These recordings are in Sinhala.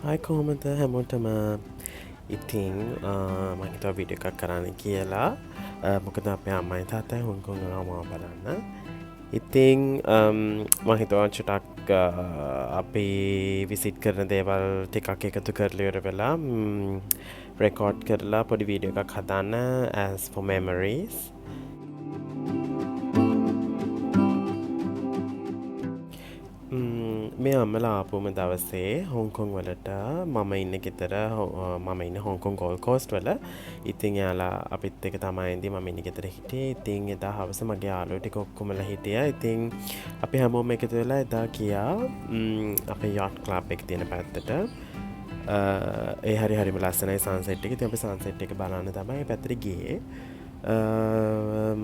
Hi කොහොමද හැමෝටම ඉතින් මම හිතුවා වීඩියෝ එකක් කරන්න කියලා මොකද අපේ අම්මයි තාත්තයි හොංකොං ආවා බලන්න. ඉතින් මම හිතුවා චුට්ටක් අපි විසිට් කරන දේවල් ටිකක් එකතු කරලා ඉවර වෙලා රෙකෝඩ් කරලා පොඩි වීඩියෝ එකක් හදන්න as for memories. මේ අම්මලා ආපුම දවසේ හොංකොං වලට මම ඉන්න ගෙදර මම ඉන්න හොංකොං ගෝල්ඩ් කෝස්ට් වල. ඉතින් එයාලා අපිත් එක්ක තමයි ඉඳි මම ඉන්න ගෙදර හිටියේ. ඉතින් එදා හවස මගේ යාළුවෝ ටික ඔක්කොමලා හිටියා. ඉතින් අපි හැමෝම එකතු වෙලා එදා ගියා අපේ yacht club එක තියෙන පැත්තට. ඒ හරිම ලස්සනයි සන්සෙට් එක. ඉතින් අපි සන්සෙට් එක බලන්න තමයි ඒ පැත්තට ගියේ.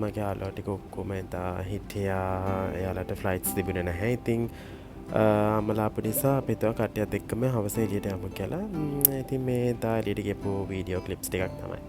මගේ යාළුවෝ ටික ඔක්කොම එදා හිටියා. එයාලට ෆ්ලයිට්ස් තිබුණේ නැහැ. ඉතින් අම්මලා ආපු නිසා අපි හිතුවා කට්ටියත් එක්කම හවස එළියට යමු කියලා. ඉතින් මේ දා එළියට ගියපු වීඩියෝ ක්ලිප්ස් ටිකක් තමයි.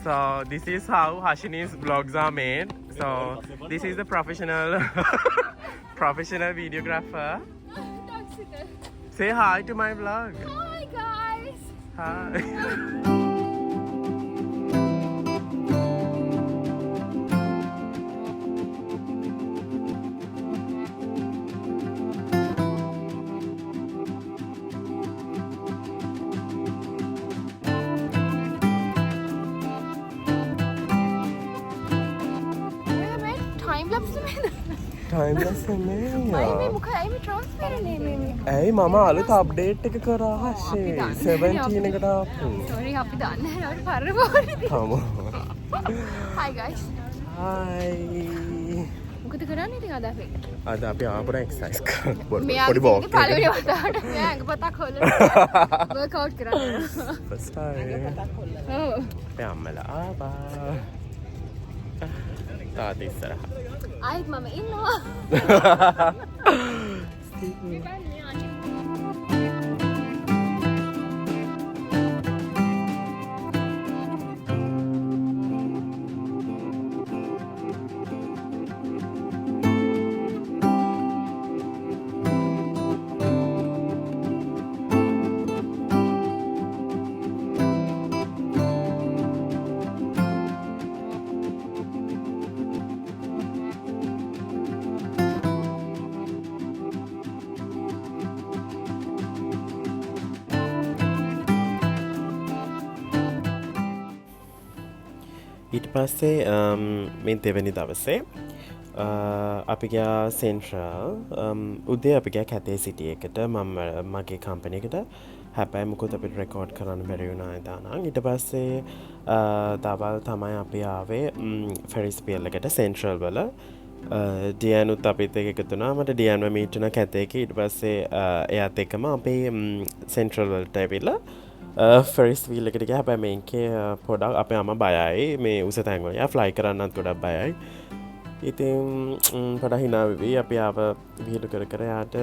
So this is how Hashini's vlogs are made. So this is the professional videographer. Say hi to my vlog. Hi guys! Hi. Time lapse में Time lesson मैं නේ. मुखा मैं ट्रांसफर नहीं में ඇයි මම අලුත් අප්ඩේට් එක කරා හෂේ 17 එකට ආපු. sorry අපි දන්නේ නැහැ නේද පරම Come Hi guys Hi. මොකද කරන්නේ ඉතින් අද අපි අද අපි ආපුණ එක්සර්සයිස් කරන්න මෙයා පොඩි බෝක් පළවෙනි වතාවට මෙයා ඇඟපතක් හොල්ලන වර්ක්අවුට් කරන්න ෆස්ට් ටයිම්. ඔව් අපේ අම්මලා ආවා. තාත්තා ඉස්සරහා. ආයිත් මම ඉන්නවා ඊට පස්සේ මේ දෙවැනි දවසේ අපි ගියා සෙන්ට්‍රල් උදේ අපි ගියා කැතේ සිටි එකට මගේ කම්පැනි එකට. හැබැයි මොකද අපිට රෙකෝඩ් කරන්න බැරි වුණා එදා නම්. ඊට පස්සේ දවල් තමයි අපි ආවේ ෆෙරිස් පියර් එකට සෙන්ට්‍රල් වල. ඩියනුත් අපිත් එක්ක එකතු වුණා. මට ඩියන්ව මීට් වුණා කැතේ එකේ. ඊට පස්සේ එයාත් එක්කම අපි සෙන්ට්‍රල් වලට ඇවිල්ලා ෆෙරිස් වීල් එකට ගියා. හැබැයි මේකේ පොඩක් අපේ අම්මා බයයි මේ උස තැන් වල. එයා ෆ්ලයි කරන්නත් ගොඩක් බයයි. ඉතින් පොඩක් hina වෙවි අපි ආව විහිළු කර කර යාට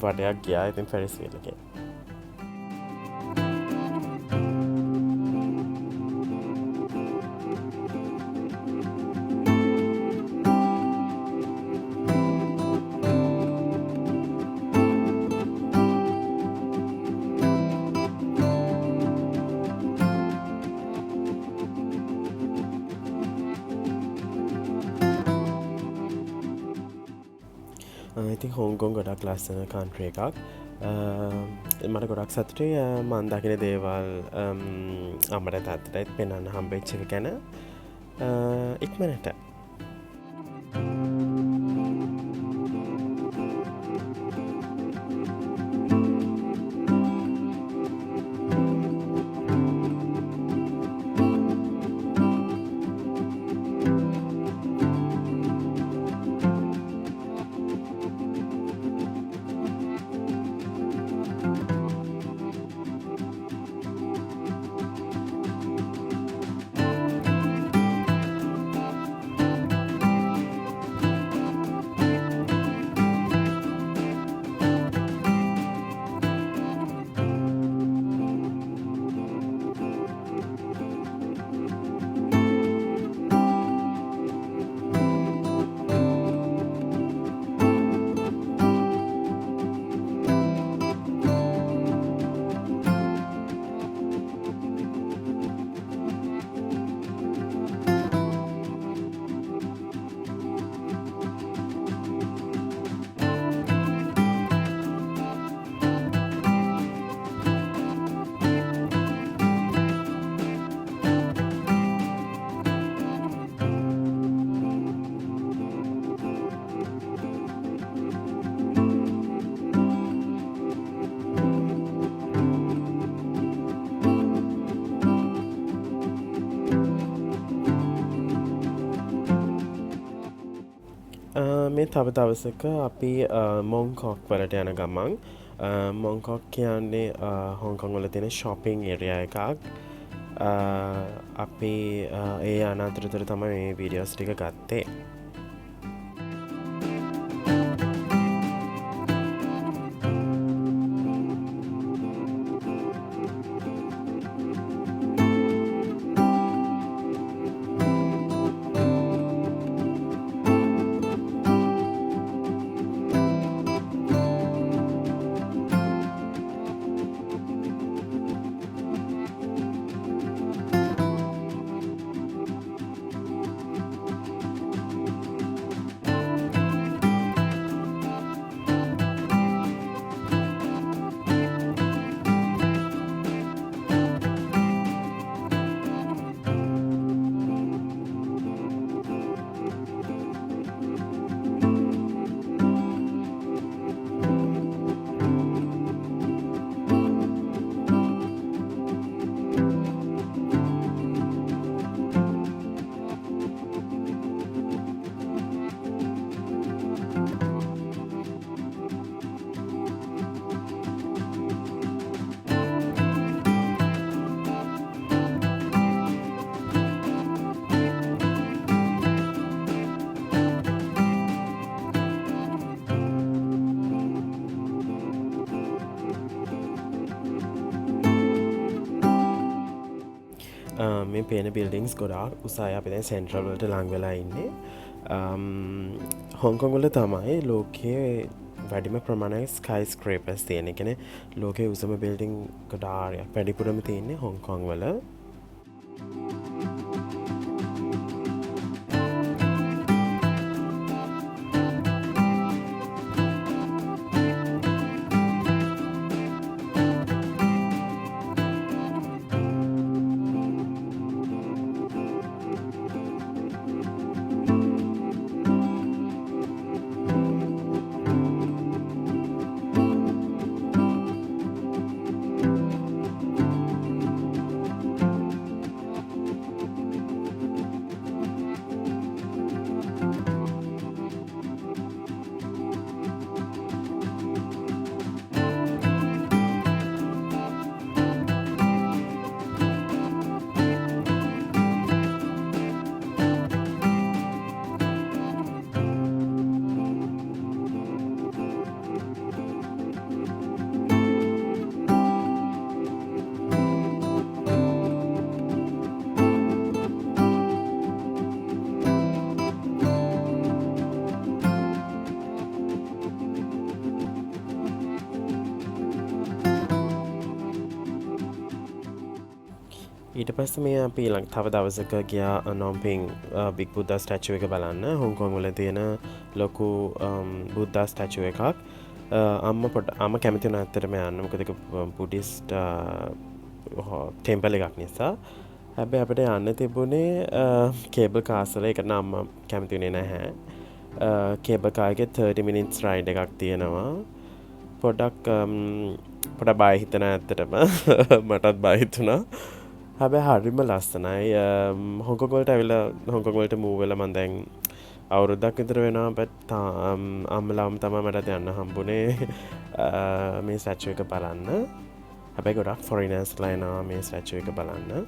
වටයක් ගියා. ඉතින් ෆෙරිස් වීල් එකේ ඉතින් හොංකොං ගොඩක් ලස්සන කන්ට්‍රි එකක්. මට ගොඩක් සතුටේ මන් දකින දේවල් අමට තාත්තටත් පෙනන්න හම්බෙච්චක ගැන ඉක්මනට මේ තව දවසක අපි මොංකොක් වලට යන ගමන් මොංකොක් කියන්නේ හොංකොං වල තියෙන ශොපිං ඒරියා එකක් අපි ඒ අනතුරතුර තමයි මේ වීඩියෝස් ටික ගත්තේ මේ පේන බිල්ඩිංස් ගොඩාක් උසාය අපි දැන් සෙන්ට්‍රල් වලට ලං වෙලා ඉන්නේ හොංකොං වල තමයි ලෝකයේ වැඩිම ප්‍රමාණයක් ස්කයි ස්ක්‍රේපර්ස් තියෙන. ඒ කියන්නේ ලෝකයේ උසම බිල්ඩිං ගොඩාක් වැඩිපුරම තියෙන්නේ හොංකොං වල. ඊට පස්ස මේ අපි ඊළඟ තව දවසක ගියා නොම්පිං බිග් බුද්දා ස්ටැචුව එක බලන්න හොංකොං වල තියෙන ලොකු බුද්දා ස්ටැචුව එකක් අම්ම කැමති වුණා ඇත්තටම යන්න. මොකද ඒක බුද්දිස්ට් ටෙම්පල් එකක් නිසා. හැබැයි අපිට යන්න තිබුණේ කේබල් කාස්වල. ඒකට නම් අම්මා කැමති වුණේ නැහැ. කේබල් කාර් එකේ 30 minutes ride එකක් තියෙනවා. පොඩක් බය හිතෙනවා ඇත්තටම. මටත් බය හිතුණා. හැබැයි හරිම ලස්සනයි. හොංකොං වලට ඇවිල්ලා හොංකොං වලට මූව් වෙලා මම දැන් අවුරුද්දක් විතර වෙනවා. බට් අම්මලාම තමයි මට යන්න හම්බුනේ මේ ස්ටැචු එක බලන්න. හැබැයි ගොඩක් ෆොරිනර්ස්ලා එනවා මේ ස්ටැචු එක බලන්න.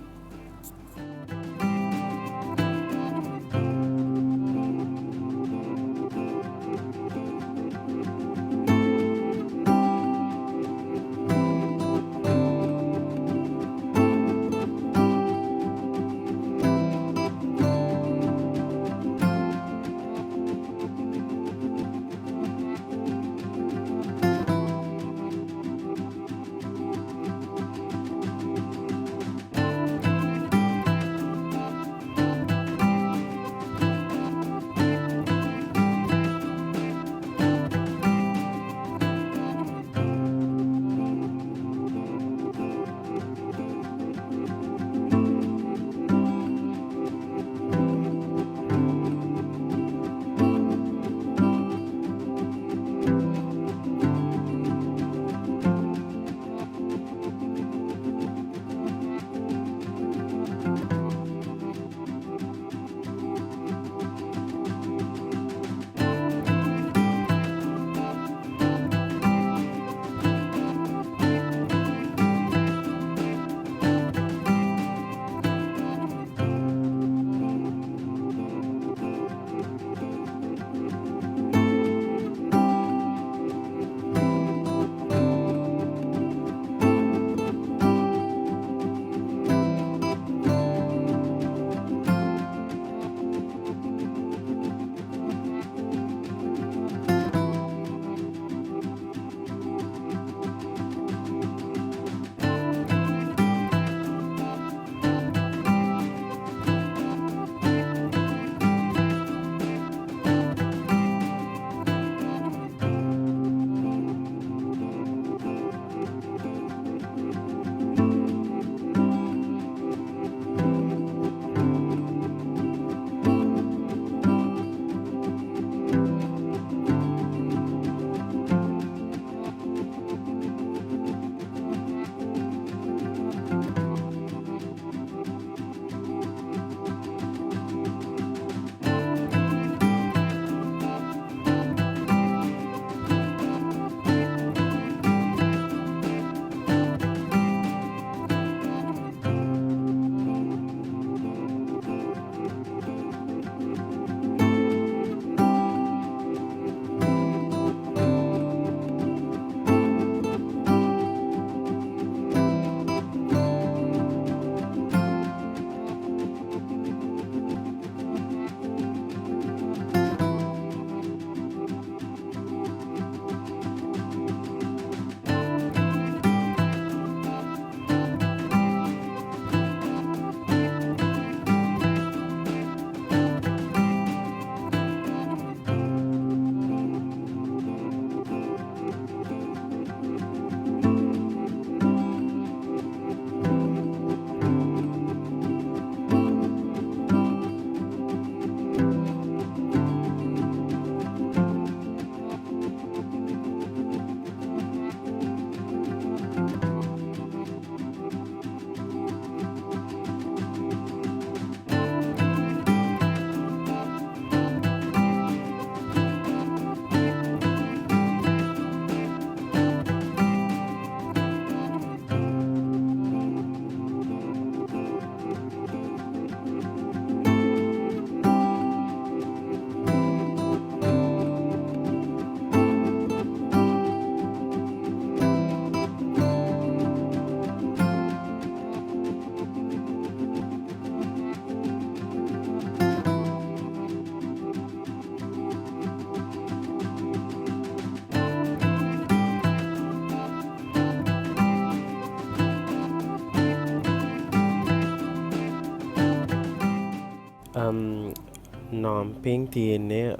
නාම්පින් තියෙන්නේ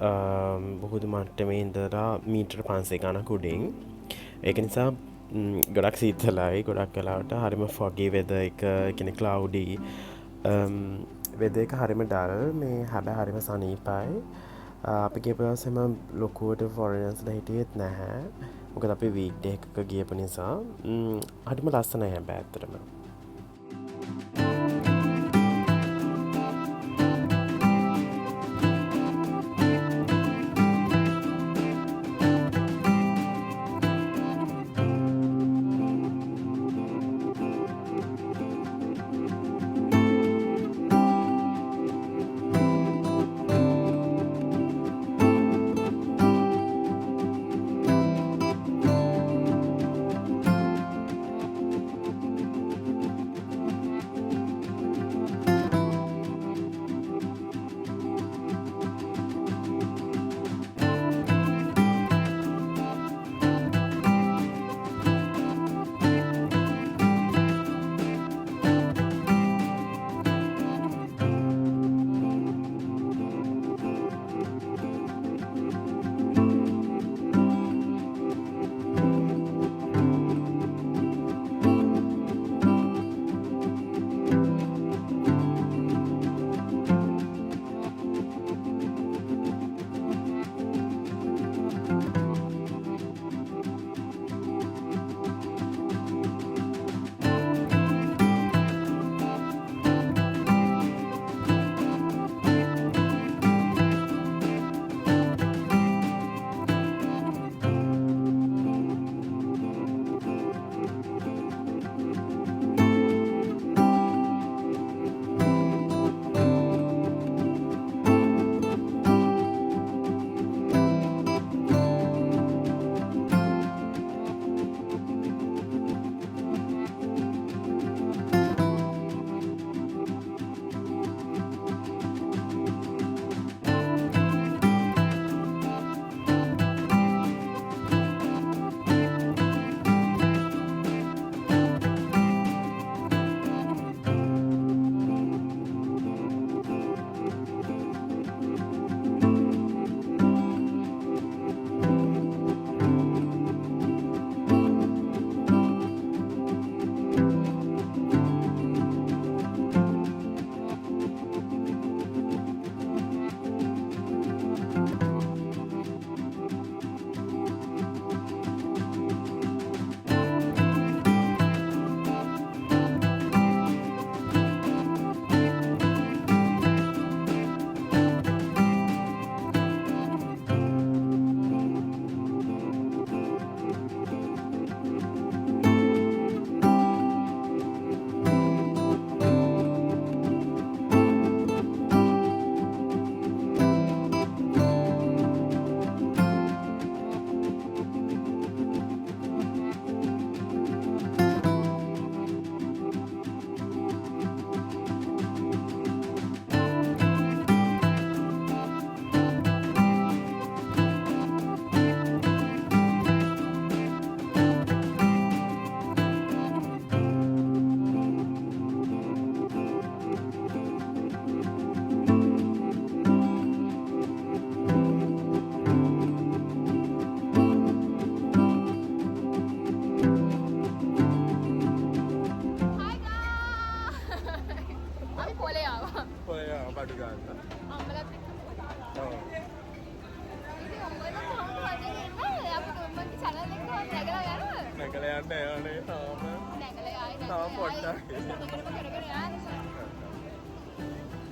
බොහෝදු මට්ටමේ ඉඳලා මීටර් 500 ගණක් උඩින්. ඒක නිසා ගොඩක් සීතලයි. ගොඩක් වෙලාවට හරිම ෆොගි වෙදර් එක, කියන්නේ ක්ලවුඩි වෙදර් එක හරිම ඩල්. මේ හැබැයි හරිම සනීපයි. අපි ගියපු දවසේම ලොකුවට ෆොරෙනර්ස්ලා හිටියෙත් නැහැ. මොකද අපි වීක් ඩේ එකක ගියපු නිසා. හරිම ලස්සනයි හැබැයි ඇත්තටම.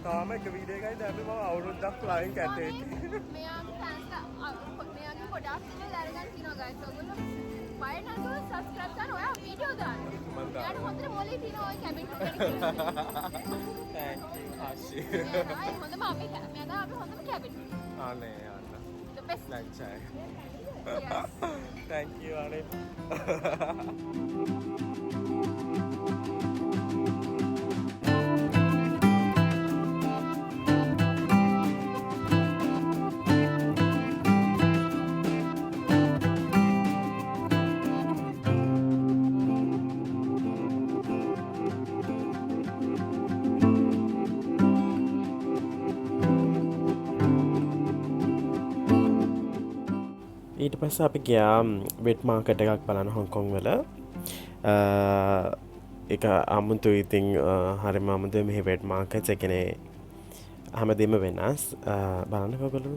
තාම එක වීඩියෝ එකයි දැම්මේ මම අවුරුද්දක් ළඟින් කැටේ. මෙයාගේ fans මෙයාගේ ගොඩක් ඉන්න අරගෙන තියනවා guys. ඔයගොල්ලෝ බය නැතුව subscribe කරන්න ඔයා වීඩියෝ දාන්න. එයාට හොඳට මොලේ තියෙනවා ඔය කැබින් එක. Thank you ආශි. මෙයා හොඳම අපි මෙයා අපි හොඳම කැබින්. අනේ අන්න. The best. ලැජ්ජයි. Yes. Thank you අනේ. ඊට පස්ස අපි ගයා වෙට් මාකට එකක් බලන්න හොංකොං වල එක අමුතු ඉතිං හරිම අමුතු මෙහි වෙට් මාකච් එකනේ හැමදීම වෙනස් බලන්න කොගොලු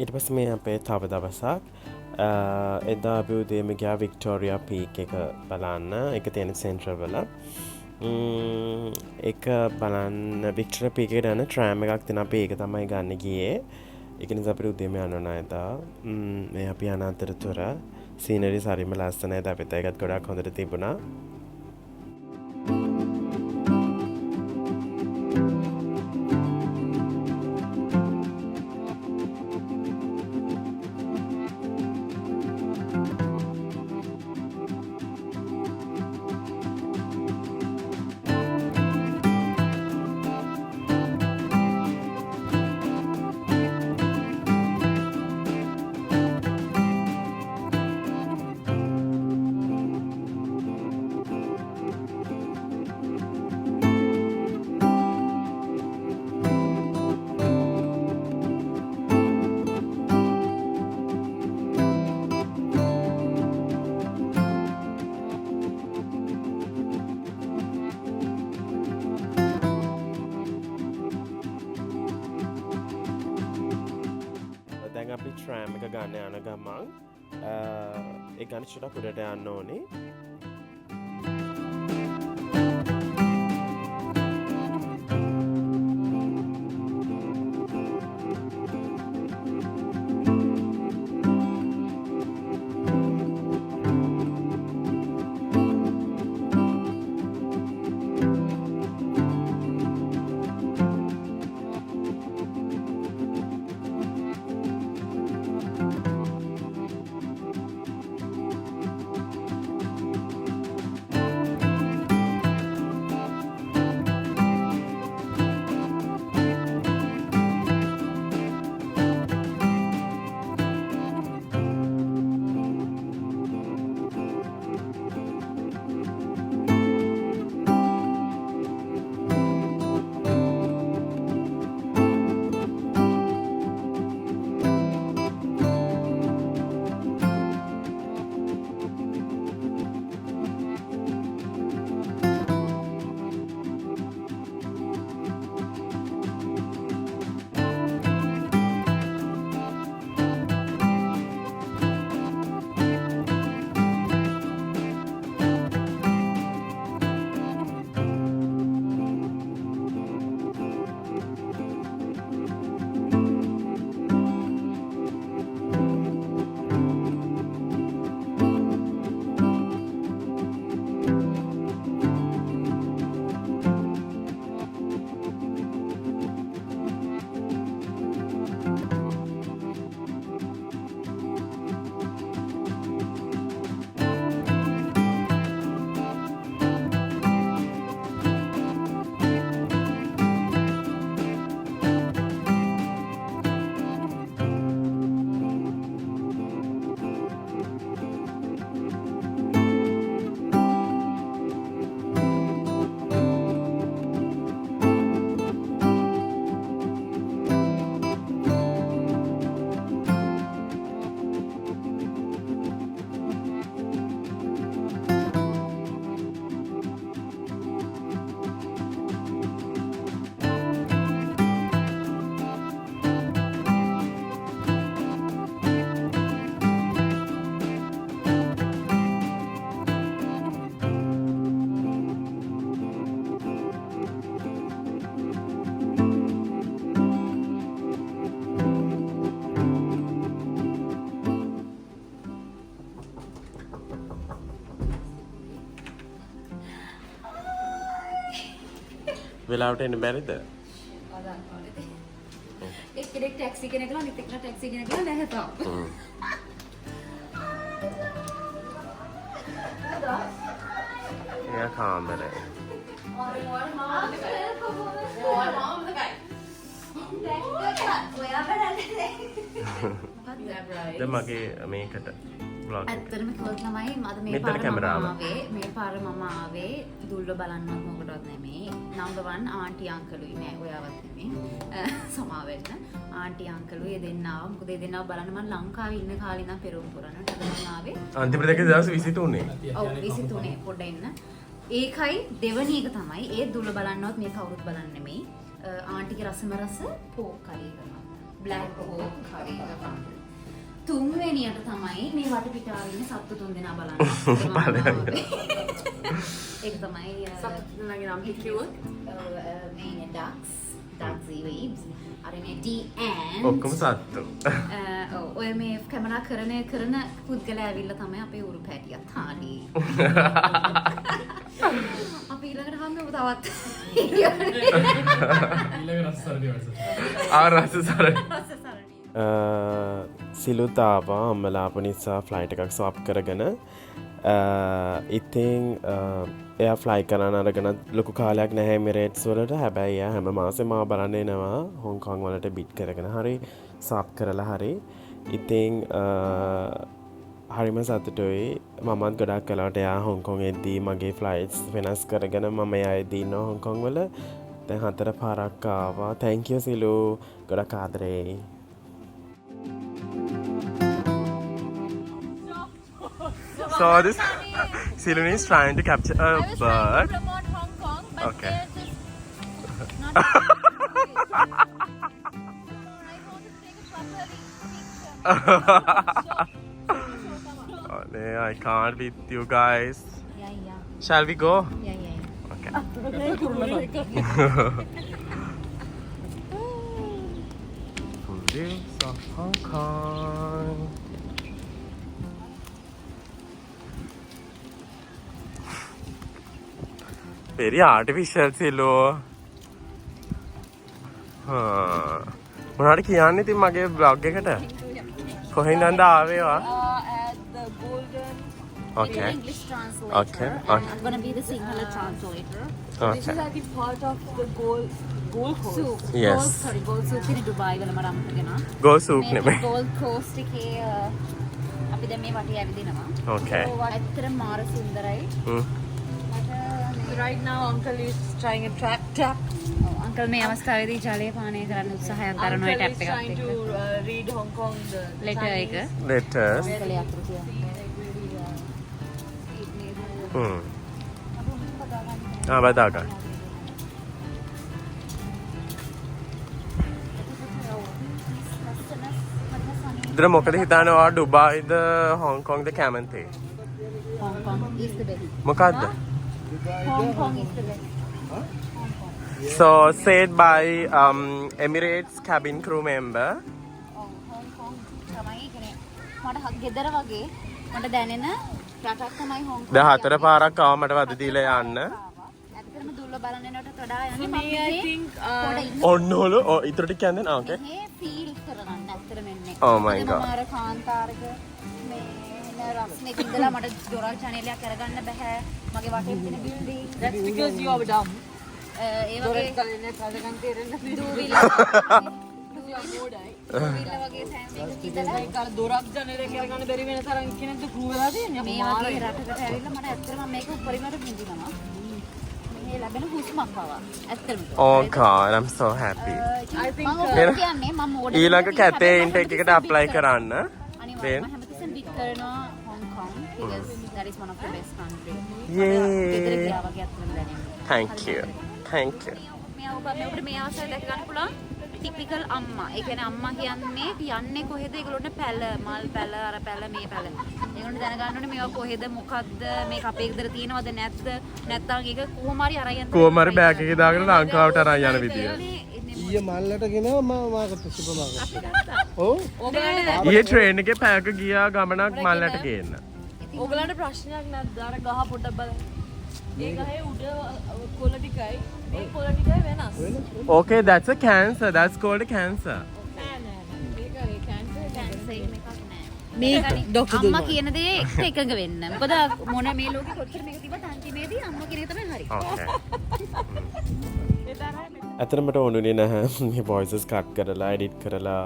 ඊට පස්ස මේ අපේ තව දවසක් එදා අපි උදේම ගියා වික්ටෝරියා පීක් එක බලන්න එක තියෙන සෙන්ට්‍රල් වල එක බලන්න වික්ටෝරියා පීක් එකට යන ට්‍රෑම් එකක් තියෙනවා අපි ඒක තමයි ගන්න ගියේ ඒක නිසා අපිට උදේම යන්න ඕන එදා මේ අපි යන අතරතුර සීනරිස් හරිම ලස්සනයි අපිට ඒකත් ගොඩක් හොඳට තිබුණා දැන් අපි ට්‍රෑම් එක ගන්න යන ගමන් ඒ ගන්න චුට්ටක් උඩට යන්න ඕනේ වෙලාවට එන්න බැරිද? එක්කෙනෙක් ටැක්සි කෙනෙක් ගලා අනිත් එක්කෙනා ටැක්සි කෙනෙක් ගලා නැහැතා. එයා කාමරේ. දැන් මගේ මේකට vlog එක. ඇත්තටම කිව්වොත් ළමයි අද මේ මෙතන පාර මම කැමරාව. මේ පාර මම ආවේ දුල්ල බලන්නවත් මොකටවත් නෙමෙයි. නම්බර් 1 ආන්ටි අංකලුයි නෑ ඔයාවත් නෙමෙයි. සමා වෙන්න. ආන්ටි අංකලුයි දෙන්න ආවා. මොකද දෙන්නව බලන්න මම ලංකාවේ ඉන්න කාලේ ඉඳන් පෙරම් පුරන්නට මම ආවේ. අන්තිමට දැක්කේ දවස් 23 ඔව් 23 පොඩ්ඩ ඉන්න. ඒකයි දෙවනි එක තමයි ඒ දුල්ල බලන්නවත් මේ කවුරුත් බලන්නේ නෙමෙයි. ආන්ටිගේ රසම රස පෝක් කරේ කරනවා. බ්ලැක් පෝක් කරේ කරනවා. තුන්වෙනියට තමයි මේ වටපිටාවේ ඉන්න සත්තු තුන් දෙනා බලන්න. ඒක තමයි සත්තු තුනගේ නම් කිව්වොත් මේ ඩක්ස් වීබ්ස් අර මේ DN ඔක්කොම සත්තු. ඔය මේ කැමරා කරන පුද්ගලයා ඇවිල්ලා තමයි අපේ උරු පැටියත් හානි. අපි ඊළඟට හම්බෙමු තවත්. ඊළඟ රසසරණිය රසසරණිය. සිලුත් ආවා අම්මලා ආපු නිසා ෆ්ලයිට් එකක් ස්වාප් කරගෙන ඉතින් එයා ෆ්ලයි කරන්න අරගෙන ලොකු කාලයක් නැහැ එමිරේට්ස් වලට. හැබැයි එයා හැම මාසෙම මාව බලන්න එනවා හොංකොං වලට බිට් කරගෙන හරි ස්වාප් කරලා හරි. ඉතින් හරිම සතුටුයි. මමත් ගොඩක් කලාවට එයා හොංකොං එද්දී මගේ ෆ්ලයිට්ස් වෙනස් කරගෙන මම එයා එද්දී ඉන්නවා හොංකොං වල. දැන් 4 පාරක් ආවා. thank you සිලු. ගොඩක් ආදරේ. So this Siluni is trying to capture a bird. promote Hong Kong, but Okay. they're just not. I want to take a proper picture. Oh, no, I can't with you guys. Yeah. Shall we go? Yeah. Okay. Full views of Hong Kong. Very artificial Silo. මොනාට කියන්නේ ඉතින් මගේ vlog එකට කොහෙන්ද ආවේවා? At the golden. Okay. English translator. Okay. And I'm gonna be the Sinhala translator. This Okay. is I think part of the Gold Coast. Soup. Yes. Gold soup in Dubai වල මම අරගෙන Go soup නෙමෙයි. Gold Coast එකේ අපි දැන් මේ වටේ ඇවිදිනවා. Okay. ඇත්තටම මාර සුන්දරයි. Right now, Uncle is trying a trap. Uncle මේ අවස්ථාවේදී ජලය පානය කරන්න උත්සාහයක් දරනවා Uncle ටැප් is එකත් trying එක්ක. to read Hong Kong the letter එක. Letters. අංකලේ අකුරු කියන්න. බදාගන්න. ඉතින් මොකද හිතනවා ඩුබායිද හොංකොංද කැමති? Hong Kong is the best. මොකද්ද? Hong Kong is the best. So said by Emirates cabin crew member. Hong Kong තමයි කියන්නේ මට ගෙදර වගේ මට දැනෙන රටක් තමයි Hong Kong. දැන් 4 පාරක් ආව මට වද දීලා යන්න. ඇත්තටම දුර්ල බලන නට වඩා යන්නේ me, I think, ඔන්නෝල ඉතුරු ටික කියන්නේ ඕකේ. මේ ෆීල් කරගන්න ඇත්තටම එන්නේ. Oh my God. මම අර කාන්තාරක මේ රස්නේ ඉඳලා මට ජොරල් channel එකක් අරගන්න බෑ. මගේ වටේ තියෙන building. that's because you are dumb. ඒ වගේ දූවිල වගේ සෑම එකක ඉඳලා දොරක් ජනේලේ කියලා ගන්න බැරි වෙන තරම් කෙනෙක්ද ක්‍රූ වෙලා තියෙන්නේ. මේ වගේ රටකට ඇවිල්ලා මට ඇත්තටම මේක උපරිමයට විඳිනවා. මේ ලැබෙන හුස්මක් පවා. ඇත්තටම. Oh God, I'm so happy. I think, මම කියන්නේ මම ඕඩර් ඊළඟ කැතේ ඉන්ටෙක් එකට apply කරන්න. අනිවාර්යයෙන්ම හැමතිස්සෙම බිට් කරනවා Hong Kong because that is one of the best country. Yay. ගෙදර ගියා වගේ අත්දැකීම් දැනෙනවා. Thank you. Thank you. මේ ඔබට මේ අවස්ථාවේ දැක ගන්න පුළුවන් ටිපිකල් අම්මා. ඒ කියන්නේ අම්මා කියන්නේ යන්නේ කොහෙද? ඒගොල්ලොන්ට පැල, මල් පැල, අර පැල, මේ පැල. ඒගොල්ලොන්ට දැනගන්න ඕනේ මේවා කොහෙද, මොකද්ද, මේක අපේ ගෙදර තියෙනවද නැද්ද? නැත්නම් ඒක කොහොම හරි අරන් යන්න. කොහොම හරි බෑග් එකේ දාගෙන ලංකාවට අරන් යන විදිය. ඊයේ මල්ලට ගෙනවා මම මාකට සුපර් මාකට්. ඔව්. ඊයේ ට්‍රේන් එකේ පැයක ගියා ගමනක් මල්ලට ගේන්න. ඔයගලන්ට ප්‍රශ්නයක් නැද්ද? අර ගහ පොඩ්ඩක් බලන්න. Okay, that's a cancer. That's called a cancer. අම්මා කියන දේ එක්ක එකඟ වෙන්න. මොකද මොන මේ ලෝකෙ කොච්චර මේක තිබ්බත් අන්තිමේදී අම්මා කියන එක තමයි හරි. Okay. ඇතරමට ඕනුනේ නැහැ මේ voices cut කරලා edit කරලා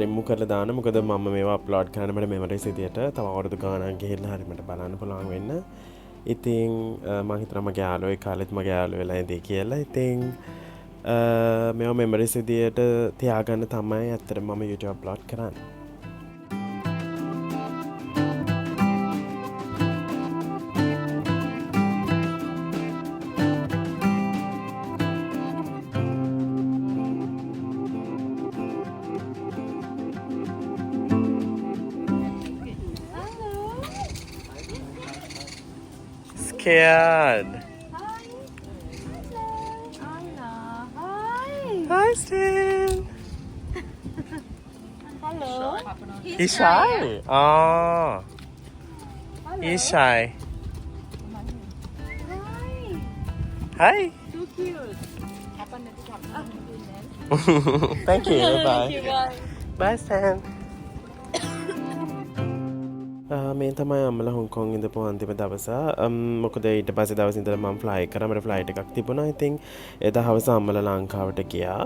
remove කරලා දාන්න. මොකද මම මේවා upload කරන්න මට memories විදියට තව අවුරුදු ගාණක් ගිහිල්ලා හරි මට බලන්න පුළුවන් වෙන්න. ඉතින් මම හිතනවා මගේ යාළුවෝ ඒ කාලෙත් මගේ යාළුවෝ වෙලා ඉඳී කියලා. ඉතින් මේවා memories විදියට තියාගන්න තමයි ඇත්තටම මම YouTube upload කරන්නේ. Scared. Hi, Stan. Hello. He's shy. Oh. He's shy. Hi. Too cute. Thank you. Bye. Bye, Stan. මේ තමයි අම්මලා හොංකොං ඉඳපු අන්තිම දවස. මොකද ඊට පස්සේ දවස් ඉඳලා මම ෆ්ලයි කරා. මට ෆ්ලයිට් එකක් තිබුණා. ඉතින් එදා හවස අම්මලා ලංකාවට ගියා.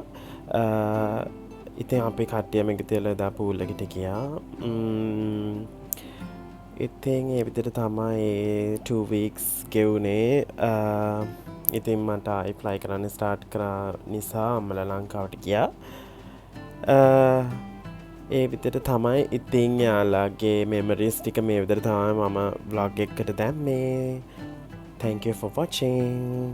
ඉතින් අපි කට්ටියම එකතුලා එදා පූල් එකට ගියා. ඉතින් ඒ විදිහට තමයි 2 weeks ගෙවුනේ. ඉතින් මට ආයි ෆ්ලයි කරන්න ස්ටාර්ට් කරා නිසා අම්මලා ලංකාවට ගියා. ඒ විදිහට තමයි ඉතින් යාළුවාගේ memories ටික මේ විදිහට තමයි මම vlog එකකට දැම්මේ. Thank you for watching.